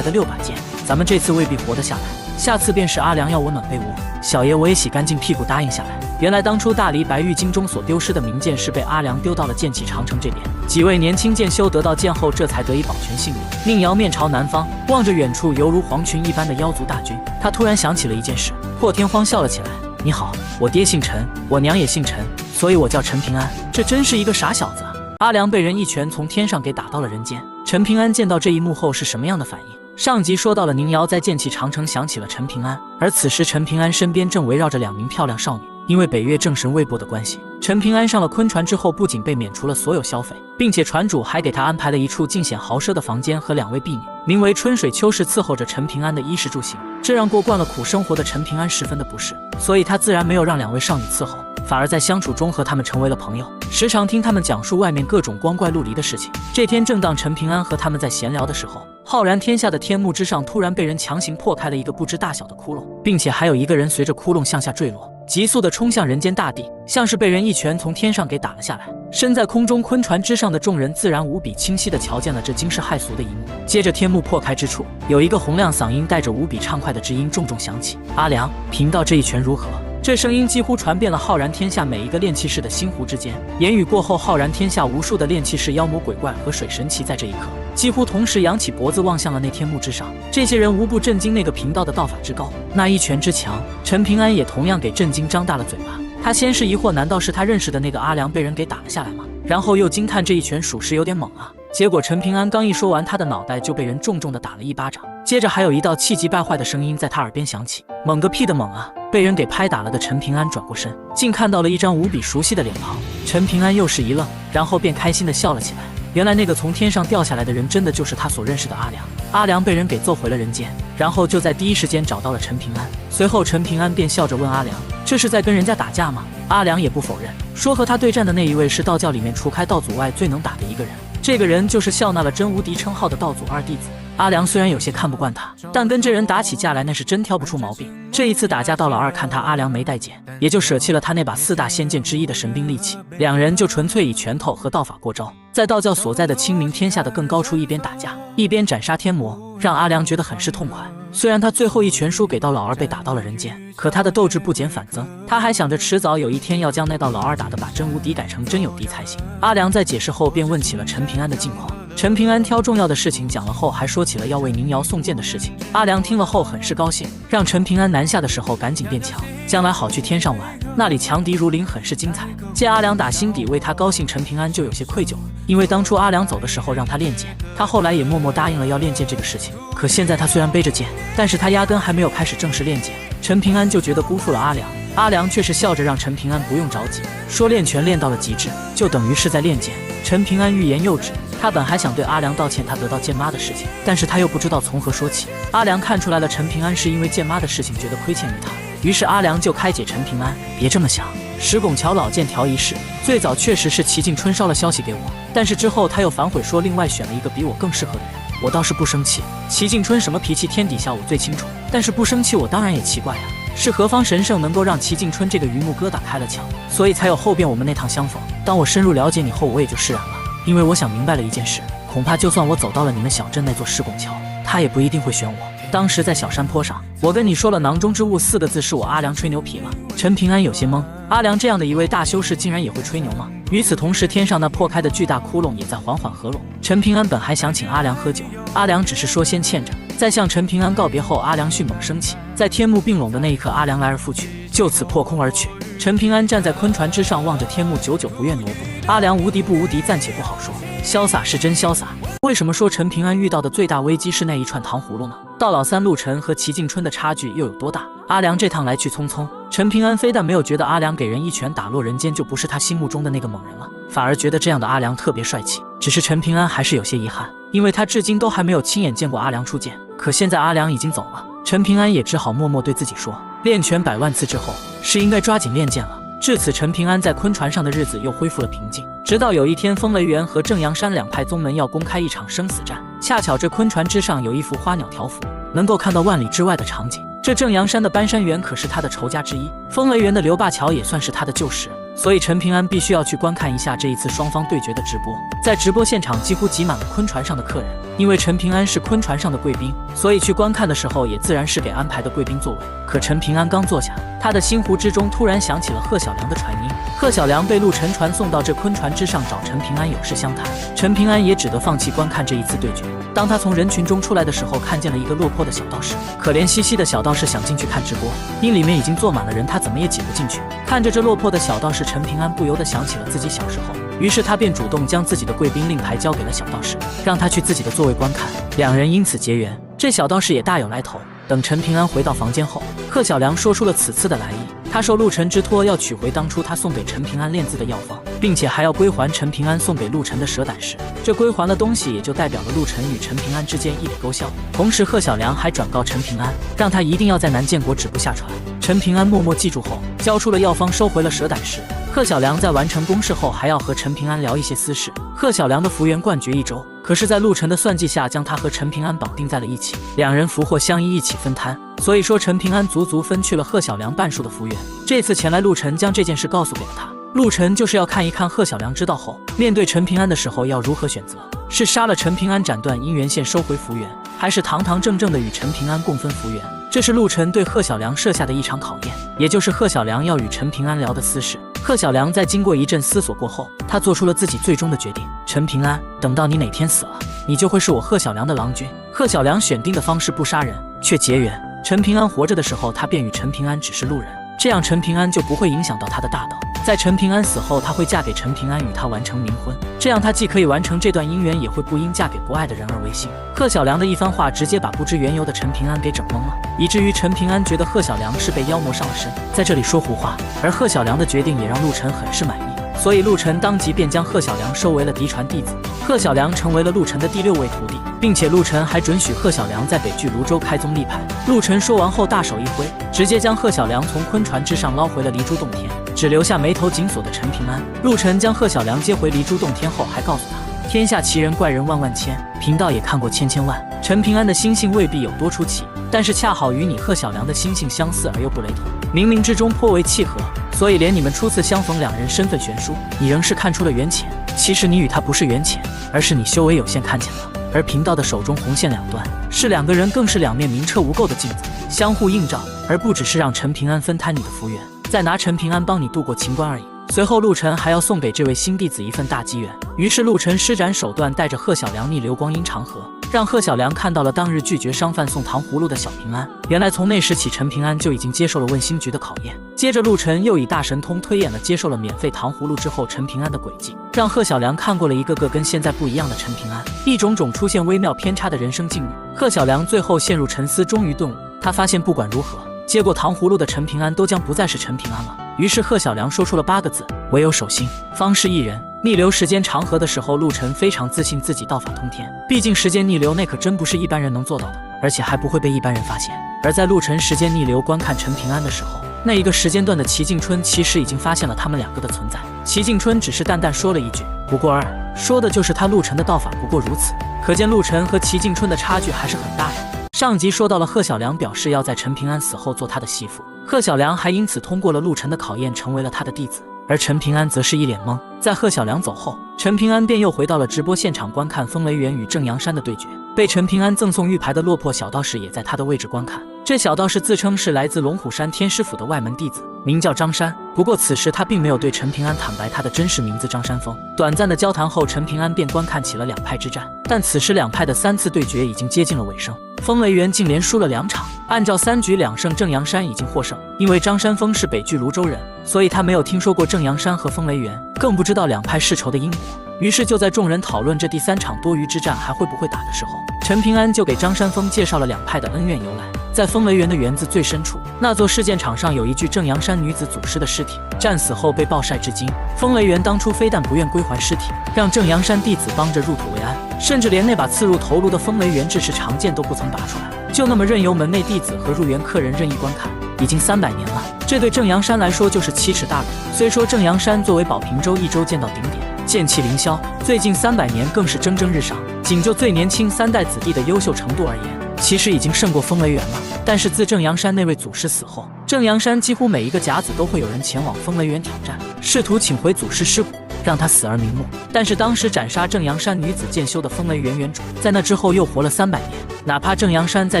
的6把剑，咱们这次未必活得下来。下次便是阿良要我暖被窝，小爷我也洗干净屁股答应下来。”原来当初大理白玉京中所丢失的名剑是被阿良丢到了剑气长城这边，几位年轻剑修得到剑后，这才得以保全性命。宁瑶面朝南方，望着远处犹如黄群一般的妖族大军，他突然想起了一件事，破天荒笑了起来：“你好，我爹姓陈，我娘也姓陈，所以我叫陈平安。这真是一个傻小子啊！”阿良被人一拳从天上给打到了人间。陈平安见到这一幕后是什么样的反应？上集说到了宁瑶在剑气长城想起了陈平安，而此时陈平安身边正围绕着2名漂亮少女。因为北岳正神未卜的关系，陈平安上了昆船之后，不仅被免除了所有消费，并且船主还给他安排了一处尽显豪奢的房间和2位婢女，名为春水秋实，伺候着陈平安的衣食住行。这让过惯了苦生活的陈平安十分的不适，所以他自然没有让2位少女伺候，反而在相处中和他们成为了朋友，时常听他们讲述外面各种光怪陆离的事情。这天正当陈平安和他们在闲聊的时候，浩然天下的天幕之上突然被人强行破开了一个不知大小的窟窿，并且还有一个人随着窟窿向下坠落，急速地冲向人间大地，像是被人一拳从天上给打了下来。身在空中昆船之上的众人自然无比清晰地瞧见了这惊世骇俗的一幕。接着天幕破开之处，有一个洪亮嗓音带着无比畅快的知音重重响起：“阿良，贫道这一拳如何？”这声音几乎传遍了浩然天下每一个炼气士的心湖之间。言语过后，浩然天下无数的炼气士、妖魔鬼怪和水神奇在这一刻几乎同时扬起脖子望向了那天幕之上。这些人无不震惊那个贫道的道法之高，那一拳之强。陈平安也同样给震惊张大了嘴巴。他先是疑惑，难道是他认识的那个阿良被人给打了下来吗？然后又惊叹这一拳属实有点猛啊。结果陈平安刚一说完，他的脑袋就被人重重的打了一巴掌。接着还有一道气急败坏的声音在他耳边响起：“猛个屁的猛啊！”被人给拍打了的陈平安转过身，竟看到了一张无比熟悉的脸庞。陈平安又是一愣，然后便开心地笑了起来。原来那个从天上掉下来的人，真的就是他所认识的阿良。阿良被人给揍回了人间，然后就在第一时间找到了陈平安。随后陈平安便笑着问阿良：“这是在跟人家打架吗？”阿良也不否认，说和他对战的那一位是道教里面除开道祖外最能打的一个人，这个人就是笑纳了真无敌称号的道祖2弟子。阿良虽然有些看不惯他，但跟这人打起架来那是真挑不出毛病。这一次打架，道老2看他阿良没带剑，也就舍弃了他那把4大仙剑之一的神兵利器，两人就纯粹以拳头和道法过招，在道教所在的清明天下的更高处一边打架一边斩杀天魔，让阿良觉得很是痛快。虽然他最后一拳输给道老2被打到了人间，可他的斗志不减反增，他还想着迟早有一天要将那道老2打得把真无敌改成真有敌才行。阿良在解释后便问起了陈平安的近况，陈平安挑重要的事情讲了后，还说起了要为宁瑶送剑的事情。阿良听了后很是高兴，让陈平安南下的时候赶紧变强，将来好去天上玩，那里强敌如林，很是精彩。见阿良打心底为他高兴，陈平安就有些愧疚了，因为当初阿良走的时候让他练剑，他后来也默默答应了要练剑这个事情。可现在他虽然背着剑，但是他压根还没有开始正式练剑，陈平安就觉得辜负了阿良。阿良却是笑着让陈平安不用着急，说练拳练到了极致，就等于是在练剑。陈平安欲言又止，他本还想对阿良道歉他得到剑妈的事情，但是他又不知道从何说起。阿良看出来了陈平安是因为剑妈的事情觉得亏欠于他，于是阿良就开解陈平安：“别这么想，石拱桥老剑条一事，最早确实是齐敬春捎了消息给我，但是之后他又反悔说另外选了一个比我更适合的人。我倒是不生气，齐敬春什么脾气天底下我最清楚，但是不生气我当然也奇怪呀。是何方神圣能够让齐敬春这个榆木疙瘩开了窍，所以才有后边我们那趟相逢。当我深入了解你后，我也就释然了，因为我想明白了一件事，恐怕就算我走到了你们小镇那座石拱桥，他也不一定会选我。当时在小山坡上，我跟你说了囊中之物4个字，是我阿良吹牛皮吗？”陈平安有些懵，阿良这样的一位大修士竟然也会吹牛吗？与此同时，天上那破开的巨大窟窿也在缓缓合拢。陈平安本还想请阿良喝酒，阿良只是说先欠着。在向陈平安告别后，阿良迅猛升起，在天幕并拢的那一刻，阿良来而复去，就此破空而去。陈平安站在昆船之上，望着天幕，久久不愿挪步。阿良无敌不无敌，暂且不好说，潇洒是真潇洒。为什么说陈平安遇到的最大危机是那一串糖葫芦呢？到老3陆晨和齐敬春的差距又有多大？阿良这趟来去匆匆，陈平安非但没有觉得阿良给人一拳打落人间就不是他心目中的那个猛人了，反而觉得这样的阿良特别帅气。只是陈平安还是有些遗憾，因为他至今都还没有亲眼见过阿良出剑。可现在阿良已经走了，陈平安也只好默默对自己说，练拳100万次之后是应该抓紧练剑了。至此，陈平安在昆船上的日子又恢复了平静。直到有一天，风雷源和正阳山两派宗门要公开一场生死战，恰巧这昆船之上有一幅花鸟条幅，能够看到万里之外的场景。这正阳山的搬山员可是他的仇家之一，风雷源的刘灞桥也算是他的旧识，所以陈平安必须要去观看一下这一次双方对决的直播。在直播现场几乎挤满了昆船上的客人，因为陈平安是昆船上的贵宾，所以去观看的时候也自然是给安排的贵宾座位。可陈平安刚坐下，他的心湖之中突然响起了贺小良的传音。贺小良被陆沉传送到这昆船之上找陈平安有事相谈，陈平安也只得放弃观看这一次对决。当他从人群中出来的时候，看见了一个落魄的小道士，可怜兮兮的小道士想进去看直播，因里面已经坐满了人，他怎么也挤不进去。看着这落魄的小道士，陈平安不由得想起了自己小时候，于是他便主动将自己的贵宾令牌交给了小道士，让他去自己的座位观看，两人因此结缘。这小道士也大有来头。等陈平安回到房间后，贺小良说出了此次的来意，他受陆沉之托要取回当初他送给陈平安炼字的药方，并且还要归还陈平安送给陆沉的蛇胆石。这归还了东西，也就代表了陆沉与陈平安之间一笔勾销。同时，贺小良还转告陈平安，让他一定要在南建国止步下船。陈平安默默记住后，交出了药方，收回了蛇胆石。贺小良在完成公事后，还要和陈平安聊一些私事。贺小良的福缘冠绝一周，可是在陆沉的算计下，将他和陈平安绑定在了一起，两人福祸相依，一起分摊。所以说，陈平安足足分去了贺小良半数的福缘。这次前来，陆沉将这件事告诉给了他。陆沉就是要看一看贺小良知道后，面对陈平安的时候要如何选择，是杀了陈平安斩断姻缘线收回福缘，还是堂堂正正的与陈平安共分福缘。这是陆沉对贺小良设下的一场考验，也就是贺小良要与陈平安聊的私事。贺小良在经过一阵思索过后，他做出了自己最终的决定。陈平安，等到你哪天死了，你就会是我贺小良的郎君。贺小良选定的方式不杀人，却结缘。陈平安活着的时候，他便与陈平安只是路人，这样陈平安就不会影响到他的大道。在陈平安死后，她会嫁给陈平安，与他完成冥婚，这样她既可以完成这段姻缘，也会不因嫁给不爱的人而违心。贺小良的一番话直接把不知缘由的陈平安给整懵了，以至于陈平安觉得贺小良是被妖魔上了身，在这里说胡话。而贺小良的决定也让陆沉很是满意，所以陆沉当即便将贺小良收为了嫡传弟子。贺小良成为了陆沉的第6位徒弟，并且陆沉还准许贺小良在北距泸州开宗立派。陆沉说完后，大手一挥，直接将贺小良从昆船之上捞回了离珠洞天，只留下眉头紧锁的陈平安。陆沉将贺小良接回离珠洞天后，还告诉他，天下奇人怪人万万千，贫道也看过千千万。陈平安的心性未必有多出奇，但是恰好与你贺小良的心性相似而又不雷同，冥冥之中颇为契合，所以连你们初次相逢，两人身份悬殊，你仍是看出了缘浅。其实你与他不是缘浅，而是你修为有限看浅了。而贫道的手中红线两端，是两个人，更是两面明澈无垢的镜子，相互映照，而不只是让陈平安分摊你的福缘，再拿陈平安帮你度过情关而已。随后陆沉还要送给这位新弟子一份大机缘，于是陆沉施展手段，带着贺小良逆流光阴长河，让贺小良看到了当日拒绝商贩送糖葫芦的小平安。原来从那时起，陈平安就已经接受了问心局的考验。接着陆沉又以大神通推演了接受了免费糖葫芦之后陈平安的轨迹，让贺小良看过了一个个跟现在不一样的陈平安，一种种出现微妙偏差的人生境遇。贺小良最后陷入沉思，终于顿悟，他发现不管如何，接过糖葫芦的陈平安都将不再是陈平安了。于是贺小良说出了8个字，唯有守心，方是一人。逆流时间长河的时候，陆沉非常自信自己道法通天，毕竟时间逆流那可真不是一般人能做到的，而且还不会被一般人发现。而在陆沉时间逆流观看陈平安的时候，那一个时间段的齐静春其实已经发现了他们两个的存在。齐静春只是淡淡说了一句不过2，说的就是他陆沉的道法不过如此，可见陆沉和齐静春的差距还是很大的。上集说到了贺小良表示要在陈平安死后做他的媳妇，贺小良还因此通过了陆沉的考验，成为了他的弟子。而陈平安则是一脸懵。在贺小良走后，陈平安便又回到了直播现场观看风雷源与正阳山的对决。被陈平安赠送玉牌的落魄小道士也在他的位置观看。这小道士自称是来自龙虎山天师府的外门弟子，名叫张山。不过此时他并没有对陈平安坦白他的真实名字张山峰。短暂的交谈后，陈平安便观看起了两派之战。但此时两派的3次对决已经接近了尾声，风雷源竟连输了2场。按照3局2胜，正阳山已经获胜。因为张山峰是北距泸州人，所以他没有听说过正阳山和风雷源，更不知道两派世仇的因果。于是就在众人讨论这第3场多余之战还会不会打的时候，陈平安就给张山峰介绍了两派的恩怨由来。在风雷源的园子最深处，那座事件场上有一具正阳山女子祖师的尸体，战死后被暴晒至今。风雷源当初非但不愿归还尸体，让正阳山弟子帮着入土为安，甚至连那把刺入头颅的风雷源制式长剑都不曾拔出来，就那么任由门内弟子和入园客人任意观看。已经300年了，这这对正阳山来说就是奇耻大辱。虽说正阳山作为保平州一州见到顶点，剑气凌霄，最近300年更是蒸蒸日上，仅就最年轻3代子弟的优秀程度而言，其实已经胜过风雷原了。但是自正阳山那位祖师死后，正阳山几乎每一个甲子都会有人前往风雷原挑战，试图请回祖师尸骨，让他死而瞑目。但是当时斩杀正阳山女子剑修的风雷原原主，在那之后又活了300年。哪怕正阳山在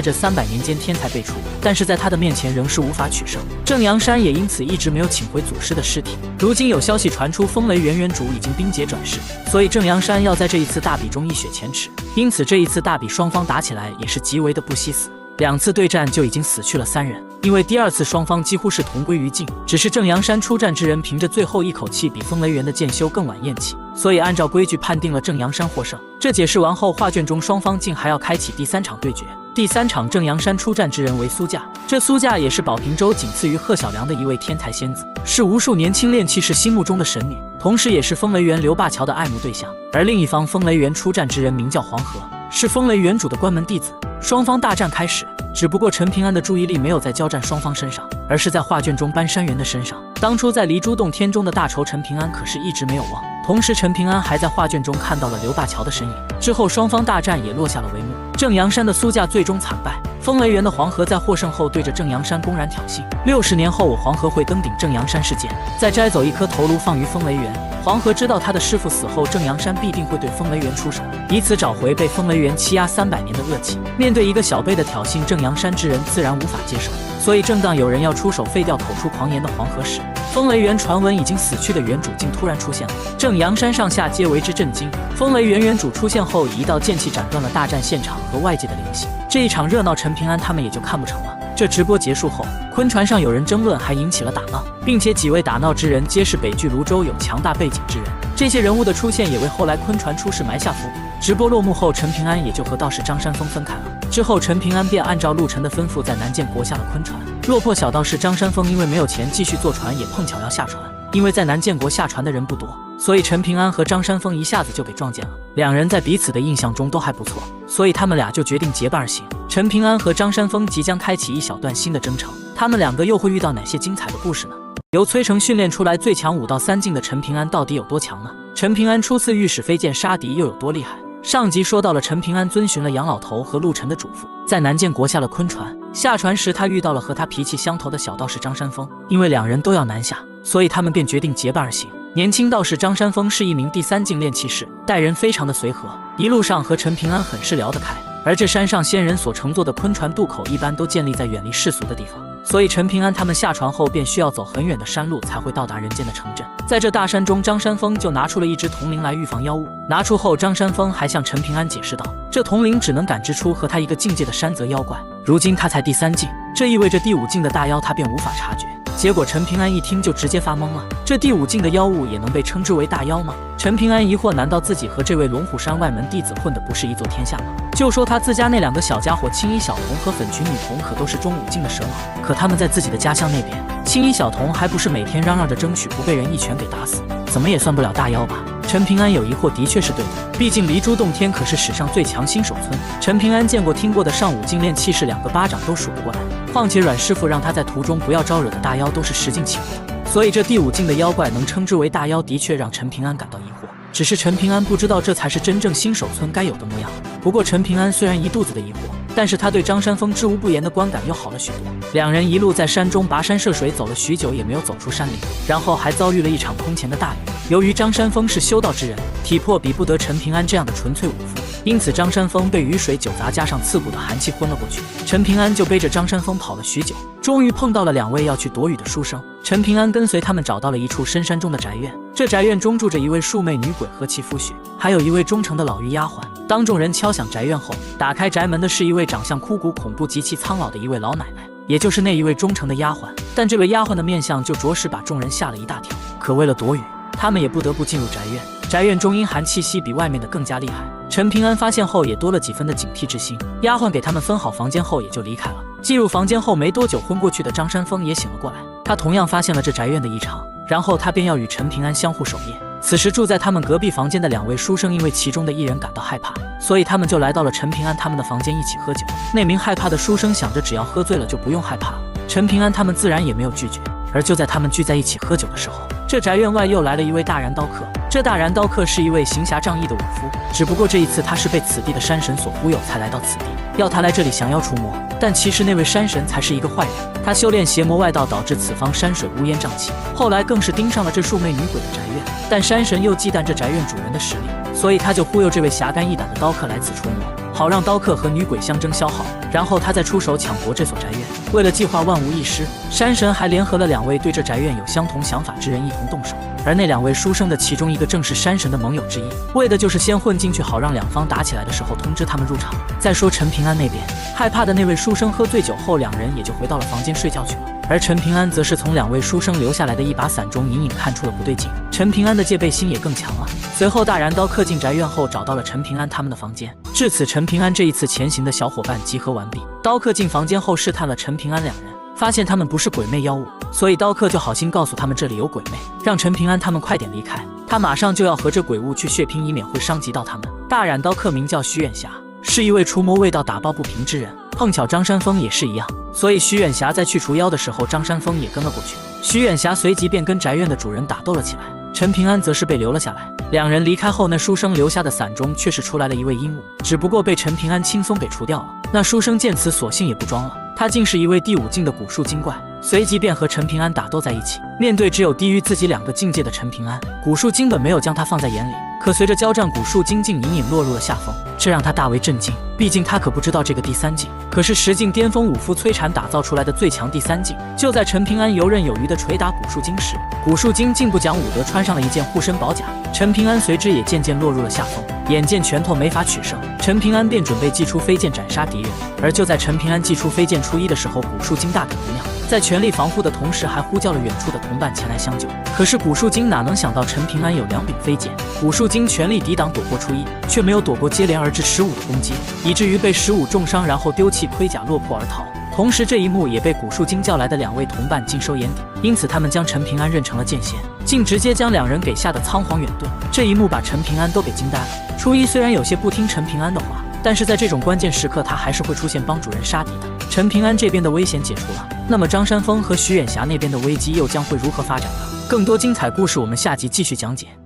这300年间天才辈出，但是在他的面前仍是无法取胜。正阳山也因此一直没有请回祖师的尸体。如今有消息传出，风雷原原主已经冰结转世，所以正阳山要在这一次大比中一雪前耻。因此这一次大比双方打起来也是极为的不惜死。2次对战就已经死去了3人，因为第2次双方几乎是同归于尽，只是正阳山出战之人凭着最后一口气比风雷原的剑修更晚咽气，所以按照规矩判定了正阳山获胜。这解释完后，画卷中双方竟还要开启第3场对决。第3场正阳山出战之人为苏驾，这苏驾也是保平州仅次于贺小良的一位天才仙子，是无数年轻炼气士心目中的神女，同时也是风雷原刘霸乔的爱慕对象。而另一方风雷原出战之人名叫黄河，是风雷原主的关门弟子。双方大战开始，只不过陈平安的注意力没有在交战双方身上，而是在画卷中搬山原的身上。当初在离珠洞天中的大仇陈平安可是一直没有忘，同时陈平安还在画卷中看到了刘霸乔的身影。之后双方大战也落下了帷幕，正阳山的苏驾最终惨败。风雷原的黄河在获胜后对着正阳山公然挑衅，60年后我黄河会登顶正阳山事件，再摘走一颗头颅放于风雷原。黄河知道他的师父死后，正阳山必定会对风雷原出手，以此找回被风雷原欺压300年的恶气。面对一个小辈的挑衅，正阳山之人自然无法接受。所以正当有人要出手废掉口出狂言的黄河时，风雷原传闻已经死去的原主竟突然出现了，正阳山上下皆为之震惊。风雷原原主出现后，以一道剑气斩断了大战现场和外界的联系。这一场热闹，陈平安他们也就看不成了。这直播结束后，昆船上有人争论，还引起了打闹，并且几位打闹之人皆是北距泸州有强大背景之人。这些人物的出现也为后来昆船出事埋下伏笔。直播落幕后，陈平安也就和道士张山峰分开了。之后，陈平安便按照陆晨的吩咐，在南建国下了昆船。落魄小道士张山峰因为没有钱继续坐船，也碰巧要下船。因为在南建国下船的人不多，所以陈平安和张山峰一下子就给撞见了。2人在彼此的印象中都还不错，所以他们俩就决定结伴而行。陈平安和张山峰即将开启一小段新的征程，他们2个又会遇到哪些精彩的故事呢？由崔成训练出来最强5到3境的陈平安到底有多强呢？陈平安初次御使飞剑杀敌又有多厉害？上集说到了陈平安遵循了杨老头和陆晨的嘱咐，在南建国下了昆船。下船时他遇到了和他脾气相投的小道士张山峰，因为2人都要南下，所以他们便决定结伴而行。年轻道士张山峰是一名第3境炼气士，待人非常的随和，一路上和陈平安很是聊得开。而这山上仙人所乘坐的昆船渡口一般都建立在远离世俗的地方，所以陈平安他们下船后便需要走很远的山路才会到达人间的城镇。在这大山中，张山峰就拿出了一只铜铃来预防妖物。拿出后，张山峰还向陈平安解释道，这铜铃只能感知出和他一个境界的山泽妖怪，如今他才第3境，这意味着第5境的大妖他便无法察觉。结果陈平安一听就直接发懵了，这第5境的妖物也能被称之为大妖吗？陈平安疑惑，难道自己和这位龙虎山外门弟子混的不是一座天下吗？就说他自家那2个小家伙青衣小童和粉裙女童可都是中5境的蛇王，可他们在自己的家乡那边，青衣小童还不是每天嚷嚷着争取不被人一拳给打死，怎么也算不了大妖吧？陈平安有疑惑，的确是对的，毕竟离珠洞天可是史上最强新手村，陈平安见过听过的上5境炼气士2个巴掌都数不过来，况且阮师傅让他在途中不要招惹的大妖都是10境起步的，所以这第5境的妖怪能称之为大妖，的确让陈平安感到疑惑。只是陈平安不知道这才是真正新手村该有的模样。不过陈平安虽然一肚子的疑惑，但是他对张山峰知无不言的观感又好了许多。2人一路在山中跋山涉水走了许久，也没有走出山林，然后还遭遇了一场空前的大雨。由于张山峰是修道之人，体魄比不得陈平安这样的纯粹武夫，因此张山峰被雨水久杂加上刺骨的寒气昏了过去。陈平安就背着张山峰跑了许久，终于碰到了2位要去躲雨的书生。陈平安跟随他们找到了一处深山中的宅院，这宅院中住着一位庶妹女鬼和其夫婿，还有一位忠诚的老妪丫鬟。当众人敲响宅院后，打开宅门的是一位长相枯骨恐怖极其苍老的一位老奶奶，也就是那一位忠诚的丫鬟。但这位丫鬟的面相就着实把众人吓了一大跳，可为了躲雨，他们也不得不进入宅院。宅院中阴寒气息比外面的更加厉害，陈平安发现后也多了几分的警惕之心。丫鬟给他们分好房间后也就离开了。进入房间后没多久，昏过去的张山峰也醒了过来，他同样发现了这宅院的异常，然后他便要与陈平安相互守夜。此时住在他们隔壁房间的2位书生因为其中的一人感到害怕，所以他们就来到了陈平安他们的房间一起喝酒。那名害怕的书生想着只要喝醉了就不用害怕了，陈平安他们自然也没有拒绝。而就在他们聚在一起喝酒的时候，这宅院外又来了一位大燃刀客。这大燃刀客是一位行侠仗义的武夫，只不过这一次他是被此地的山神所忽悠才来到此地，要他来这里降妖除魔。但其实那位山神才是一个坏人，他修炼邪魔外道，导致此方山水乌烟瘴气，后来更是盯上了这数媚女鬼的宅院。但山神又忌惮这宅院主人的实力，所以他就忽悠这位侠肝义胆的刀客来此除魔，好让刀客和女鬼相争消耗，然后他再出手抢夺这所宅院。为了计划万无一失，山神还联合了2位对这宅院有相同想法之人一同动手，而那2位书生的其中一个正是山神的盟友之一，为的就是先混进去，好让两方打起来的时候通知他们入场。再说陈平安那边，害怕的那位书生喝醉酒后，2人也就回到了房间睡觉去了。而陈平安则是从2位书生留下来的一把伞中隐隐看出了不对劲，陈平安的戒备心也更强了。随后大燃刀客进宅院后，找到了陈平安他们的房间。至此，陈平安这一次前行的小伙伴集合完毕。刀客进房间后试探了陈平安2人，发现他们不是鬼魅妖物，所以刀客就好心告诉他们这里有鬼魅，让陈平安他们快点离开，他马上就要和这鬼物去血拼，以免会伤及到他们。大燃刀客名叫徐远霞，是一位除魔卫道打抱不平之人，碰巧张山峰也是一样，所以徐远霞在去除妖的时候，张山峰也跟了过去。徐远霞随即便跟宅院的主人打斗了起来，陈平安则是被留了下来。2人离开后，那书生留下的伞中却是出来了一位阴物，只不过被陈平安轻松给除掉了。那书生见此索性也不装了，他竟是一位第5境的古树精怪，随即便和陈平安打斗在一起。面对只有低于自己2个境界的陈平安，古树精本没有将他放在眼里，可随着交战，古树精竟隐隐落入了下风，这让他大为震惊。毕竟他可不知道这个第3境可是10境巅峰武夫摧残打造出来的最强第3境。就在陈平安游刃有余地捶打古树精时，古树精竟不讲武德，穿上了一件护身宝甲，陈平安随之也渐渐落入了下风。眼见拳头没法取胜，陈平安便准备祭出飞剑斩杀敌人。而就在陈平安祭出飞剑初1的时候，古树精大感不妙，在全力防护的同时，还呼叫了远处的同伴前来相救。可是古树精哪能想到陈平安有2柄飞剑，古树精全力抵挡躲过初1，却没有躲过接连而至15的攻击，以至于被15重伤，然后丢弃盔甲落魄而逃。同时这一幕也被古树精叫来的2位同伴尽收眼底，因此他们将陈平安认成了剑仙，竟直接将2人给吓得仓皇远遁。这一幕把陈平安都给惊呆了。初1虽然有些不听陈平安的话，但是在这种关键时刻他还是会出现帮主人杀敌的。陈平安这边的危险解除了，那么张山峰和徐远霞那边的危机又将会如何发展呢？更多精彩故事我们下集继续讲解。